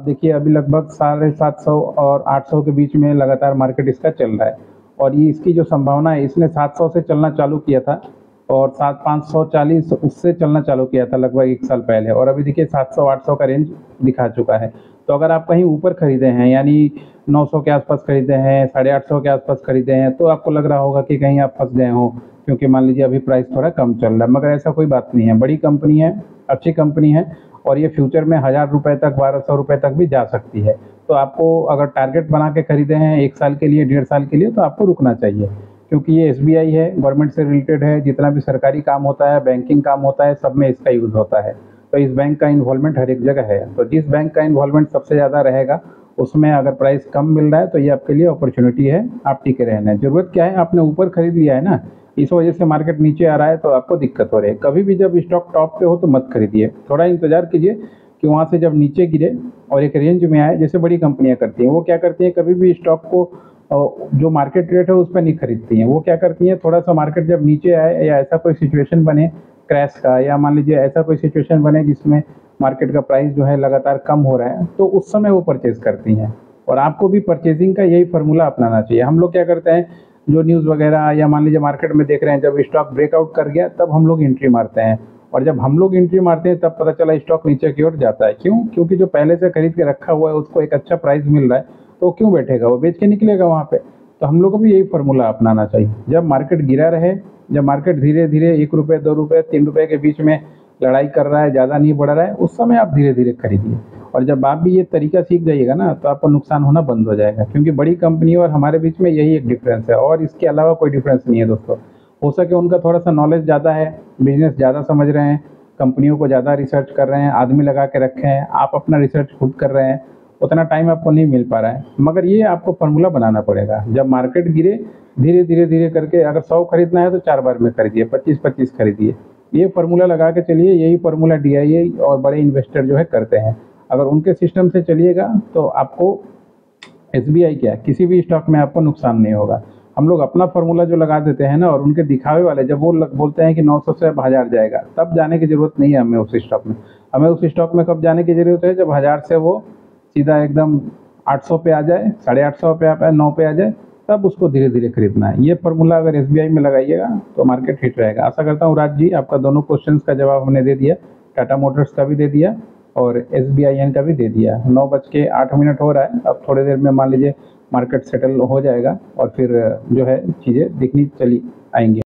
देखिए अभी लगभग 750 और 800 के बीच में लगातार मार्केट इसका चल रहा है और ये इसकी जो संभावना है, इसने 700 से चलना चालू किया था और 540 उससे चलना चालू किया था लगभग 1 साल पहले और अभी देखिए 700-800 का रेंज दिखा चुका है। तो अगर आप कहीं ऊपर खरीदे हैं यानी 900 के आसपास खरीदे हैं, 850 के आसपास खरीदे हैं, तो आपको लग रहा होगा कि कहीं आप फँस गए हों, क्योंकि मान लीजिए अभी प्राइस थोड़ा कम चल रहा है, मगर ऐसा कोई बात नहीं है। बड़ी कंपनी है, अच्छी कंपनी है और ये फ्यूचर में 1000 रुपए तक, 1200 रुपए तक भी जा सकती है। तो आपको अगर टारगेट बना के खरीदे हैं 1 साल के लिए, 1.5 साल के लिए, तो आपको रुकना चाहिए, क्योंकि ये एसबीआई है, गवर्नमेंट से रिलेटेड है। जितना भी सरकारी काम होता है, बैंकिंग काम होता है, सब में इसका यूज़ होता है। तो इस बैंक का इन्वॉल्वमेंट हर एक जगह है। तो जिस बैंक का इन्वॉल्वमेंट सबसे ज़्यादा रहेगा, उसमें अगर प्राइस कम मिल रहा है तो ये आपके लिए अपॉर्चुनिटी है, आप टिके रहना है। ज़रूरत क्या है, आपने ऊपर खरीद लिया है ना, इस वजह से मार्केट नीचे आ रहा है तो आपको दिक्कत हो रही है। कभी भी जब स्टॉक टॉप पे हो तो मत खरीदिए, थोड़ा इंतज़ार कीजिए कि वहाँ से जब नीचे गिरे और एक रेंज में आए। जैसे बड़ी कंपनियाँ करती हैं, वो क्या करती हैं, कभी भी स्टॉक को जो मार्केट रेट है उस पर नहीं खरीदती हैं। वो क्या करती हैं, थोड़ा सा मार्केट जब नीचे आए या ऐसा कोई सिचुएशन बने क्रैश का, या मान लीजिए ऐसा कोई सिचुएशन बने जिसमें मार्केट का प्राइस जो है लगातार कम हो रहा है, तो उस समय वो परचेज़ करती हैं। और आपको भी परचेजिंग का यही फार्मूला अपनाना चाहिए। हम लोग क्या करते हैं, जो न्यूज़ वगैरह या मान लीजिए मार्केट में देख रहे हैं, जब स्टॉक ब्रेकआउट कर गया तब हम लोग एंट्री मारते हैं, और जब हम लोग एंट्री मारते हैं तब पता चला स्टॉक नीचे की ओर जाता है। क्यों? क्योंकि जो पहले से खरीद के रखा हुआ है उसको एक अच्छा प्राइस मिल रहा है, तो वो क्यों बैठेगा, वो बेच के निकलेगा वहाँ पे। तो हम लोग को भी यही फार्मूला अपनाना चाहिए। जब मार्केट गिरा रहे, जब मार्केट धीरे धीरे 1 रुपये, 2 रुपये, 3 रुपये के बीच में लड़ाई कर रहा है, ज़्यादा नहीं बढ़ रहा है, उस समय आप धीरे धीरे खरीदिए। और जब आप भी ये तरीका सीख जाइएगा ना, तो आपको नुकसान होना बंद हो जाएगा, क्योंकि बड़ी कंपनी और हमारे बीच में यही एक डिफरेंस है, और इसके अलावा कोई डिफरेंस नहीं है दोस्तों। हो सके उनका थोड़ा सा नॉलेज ज़्यादा है, बिजनेस ज़्यादा समझ रहे हैं, कंपनियों को ज़्यादा रिसर्च कर रहे हैं, आदमी लगा के रखे हैं, आप अपना रिसर्च खुद कर रहे हैं, उतना टाइम आपको नहीं मिल पा रहा है। मगर ये आपको फार्मूला बनाना पड़ेगा। जब मार्केट गिरे, धीरे धीरे धीरे करके अगर 100 खरीदना है तो 4 बार में खरीदिए, 25-25 खरीदिए। ये फार्मूला लगा के चलिए, यही फार्मूला डीआईए और बड़े इन्वेस्टर जो है करते हैं। अगर उनके सिस्टम से चलिएगा तो आपको एसबीआई क्या, किसी भी स्टॉक में आपको नुकसान नहीं होगा। हम लोग अपना फार्मूला जो लगा देते हैं ना, और उनके दिखावे वाले जब वो बोलते हैं कि 900 से अब 1000 जाएगा, तब जाने की ज़रूरत नहीं है हमें उस स्टॉक में। हमें उस स्टॉक में कब जाने की ज़रूरत है, जब 1000 से वो सीधा एकदम 800 पे आ जाए, 850 पे आ जाए, 9 पे आ जाए, तब उसको धीरे धीरे खरीदना है। ये फार्मूला अगर एसबीआई में लगाइएगा तो मार्केट हिट रहेगा। आशा करता हूँ राज जी, आपका दोनों क्वेश्चंस का जवाब हमने दे दिया, टाटा मोटर्स का भी दे दिया और एसबीआईएन का भी दे दिया। 9:08 हो रहा है, अब थोड़ी देर में मान लीजिए मार्केट सेटल हो जाएगा और फिर जो है चीज़ें दिखनी चली आएंगी।